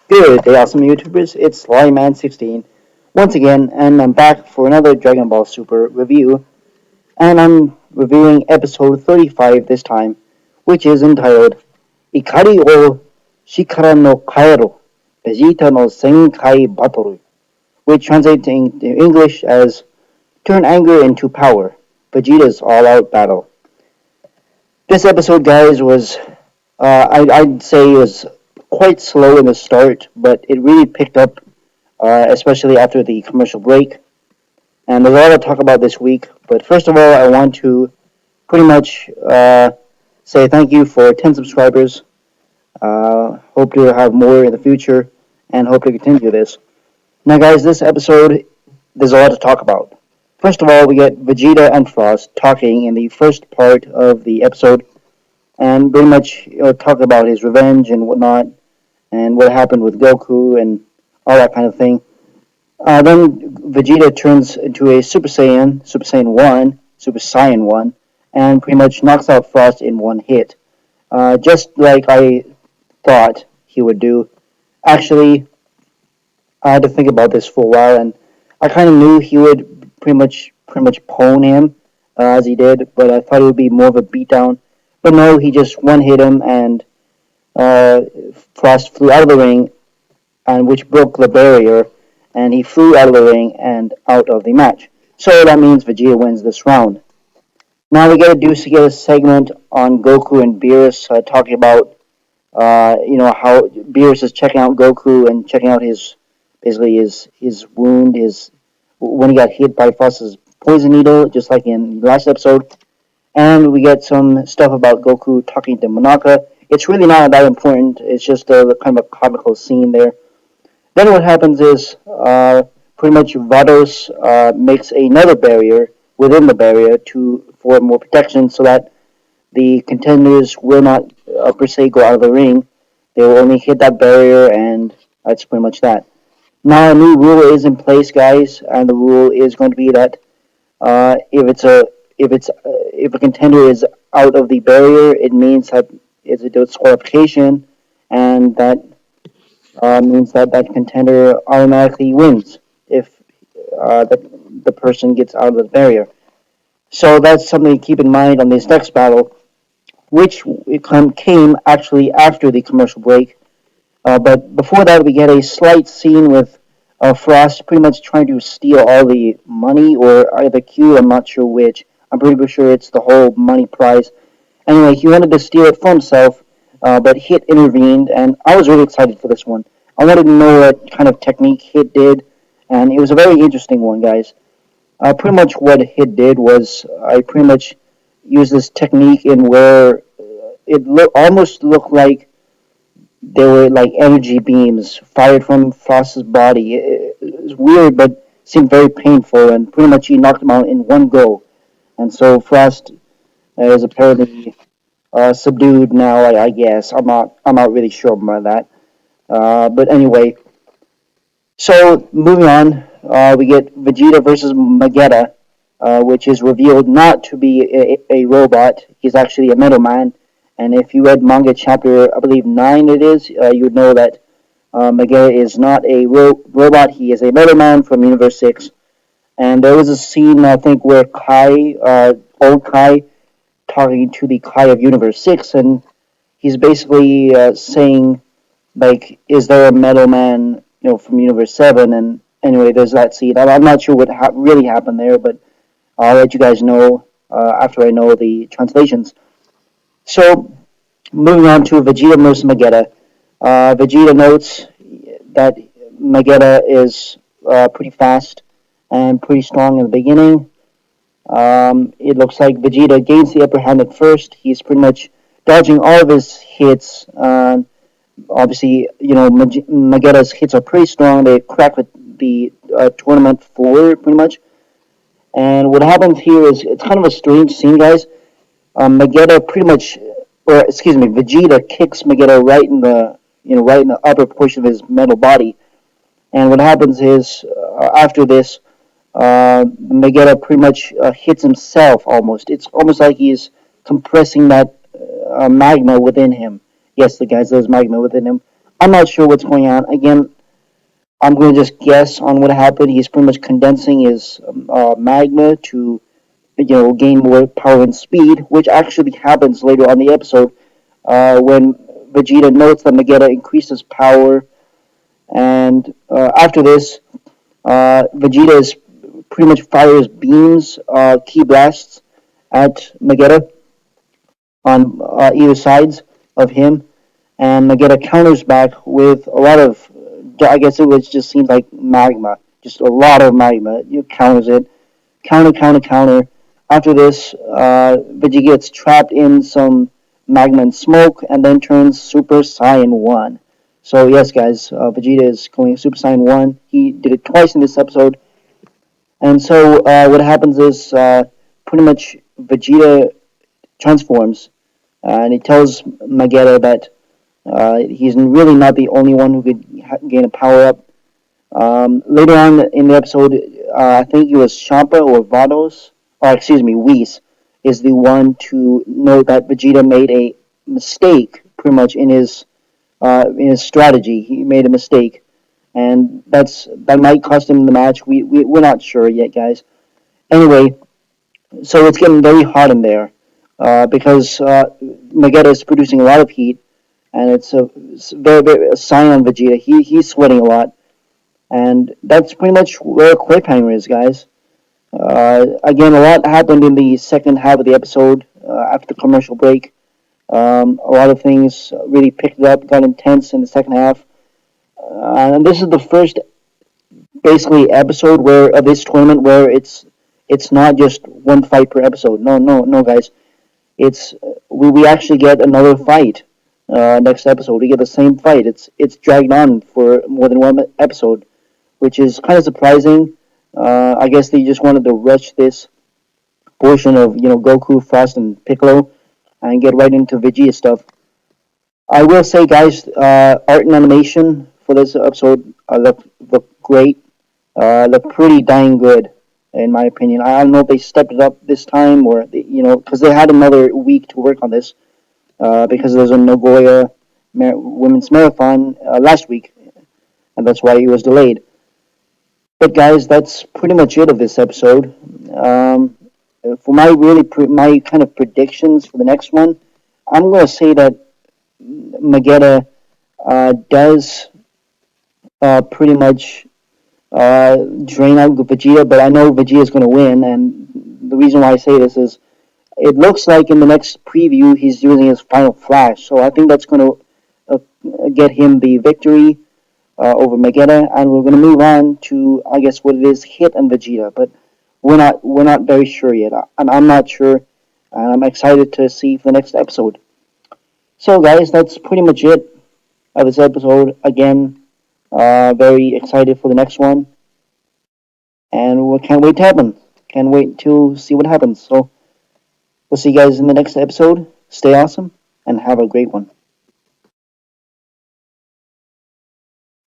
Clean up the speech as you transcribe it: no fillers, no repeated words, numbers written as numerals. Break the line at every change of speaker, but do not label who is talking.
Good day, awesome YouTubers. It's Slyman16 once again, and I'm back for another Dragon Ball Super review. And I'm reviewing episode 35 this time, which is entitled Ikari o Shikara no Kaero, Vegeta no Senkai Battle, which translates into English as Turn Anger into Power, Vegeta's All-Out Battle. This episode, guys, I'd say it was quite slow in the start, but it really picked up, especially after the commercial break. And there's a lot to talk about this week. But first of all, I want to pretty much say thank you for 10 subscribers. Hope to have more in the future, and hope to continue this. Now, guys, this episode, there's a lot to talk about. First of all, we get Vegeta and Frost talking in the first part of the episode, and pretty much talk about his revenge and whatnot, and what happened with Goku and all that kind of thing. Then Vegeta turns into a Super Saiyan 1, Super Saiyan 1, and pretty much knocks out Frost in one hit. Just like I thought he would do. Actually, I had to think about this for a while, and I kind of knew he would pretty much pwn him as he did, but I thought it would be more of a beatdown. But no, he just one hit him, and uh, Frost flew out of the ring, and which broke the barrier, and he flew out of the ring and out of the match. So that means Vegeta wins this round. Now we get a segment on Goku and Beerus talking about how Beerus is checking out Goku and checking out his wound, his when he got hit by Frost's poison needle, just like in the last episode. And we get some stuff about Goku talking to Monaka. It's really not that important. It's just a kind of a comical scene there. Then what happens is pretty much Vados makes another barrier within the barrier to for more protection, so that the contenders will not per se go out of the ring. They will only hit that barrier, and that's pretty much that. Now a new rule is in place, guys, and the rule is going to be that if a contender is out of the barrier, it means that it's a disqualification, and that means that that contender automatically wins if the person gets out of the barrier. So that's something to keep in mind on this next battle, which came actually after the commercial break. But before that, we get a slight scene with Frost pretty much trying to steal all the money, or either Q, I'm not sure which. I'm pretty sure it's the whole money prize. Anyway, he wanted to steal it for himself, but Hit intervened, and I was really excited for this one. I wanted to know what kind of technique Hit did, and it was a very interesting one, guys. Pretty much what Hit did was I pretty much used this technique in where almost looked like they were like energy beams fired from Frost's body. It was weird, but seemed very painful, and pretty much he knocked him out in one go. And so Frost is apparently subdued now. I guess I'm not really sure about that. But anyway, so moving on, we get Vegeta versus Magetta, which is revealed not to be a robot. He's actually a Metal Man. And if you read manga chapter, I believe 9 it is, you would know that Magetta is not a robot. He is a Metal Man from Universe 6. And there was a scene, I think, where old Kai, talking to the Kai of Universe 6, and he's basically saying, like, is there a Metal Man, from Universe 7? And anyway, there's that scene. I'm not sure what really happened there, but I'll let you guys know after I know the translations. So, moving on to Vegeta versus Magetta. Vegeta notes that Magetta is pretty fast and pretty strong in the beginning. It looks like Vegeta gains the upper hand at first. He's pretty much dodging all of his hits. Obviously, Magetta's hits are pretty strong. They crack the tournament floor, pretty much. And what happens here is it's kind of a strange scene, guys. Magetta pretty much, or excuse me, Vegeta kicks Magetta right in the upper portion of his metal body. And what happens is after this, Magetta pretty much hits himself almost. It's almost like he's compressing that magma within him. Yes, the guy says magma within him. I'm not sure what's going on. Again, I'm going to just guess on what happened. He's pretty much condensing his magma to gain more power and speed, which actually happens later on the episode when Vegeta notes that Vegeta increases power, and after this, Vegeta is pretty much fires beams, key blasts at Vegeta on either sides of him, and Vegeta counters back with a lot of, I guess it was just seems like magma, just a lot of magma. You counters it, counter. After this, Vegeta gets trapped in some magma and smoke, and then turns Super Saiyan 1. So yes, guys, Vegeta is going Super Saiyan 1. He did it twice in this episode, and so what happens is pretty much Vegeta transforms, and he tells Vegeta that he's really not the only one who could gain a power up. Later on in the episode, I think it was Champa or Vados, or excuse me, Whis, is the one to note that Vegeta made a mistake, pretty much in his strategy. He made a mistake, and that might cost him the match. We're not sure yet, guys. Anyway, so it's getting very hot in there because Vegeta is producing a lot of heat, and it's very a sign on Vegeta. He's sweating a lot, and that's pretty much where cliffhanger is, guys. Again, a lot happened in the second half of the episode after the commercial break. A lot of things really picked up, got intense in the second half, and this is the first basically episode where of this tournament where it's not just one fight per episode. No, guys. It's we actually get another fight next episode. We get the same fight. It's dragged on for more than one episode, which is kind of surprising. I guess they just wanted to rush this portion of Goku, Frost, and Piccolo, and get right into Vegeta stuff. I will say, guys, art and animation for this episode look great. Look pretty dang good, in my opinion. I don't know if they stepped it up this time or because they had another week to work on this because there's a Nagoya women's marathon last week, and that's why it was delayed. But guys, that's pretty much it of this episode. For my kind of predictions for the next one, I'm going to say that Magetta does pretty much drain out Vegeta, but I know Vegeta is going to win, and the reason why I say this is it looks like in the next preview he's using his final flash, so I think that's going to get him the victory over Vegeta, and we're going to move on to I guess what it is, Hit and Vegeta, but we're not very sure yet. I'm not sure, and I'm excited to see for the next episode. So guys, that's pretty much it of this episode. Again, very excited for the next one, and we can't wait to happen. Can't wait to see what happens. So we'll see you guys in the next episode. Stay awesome and have a great one.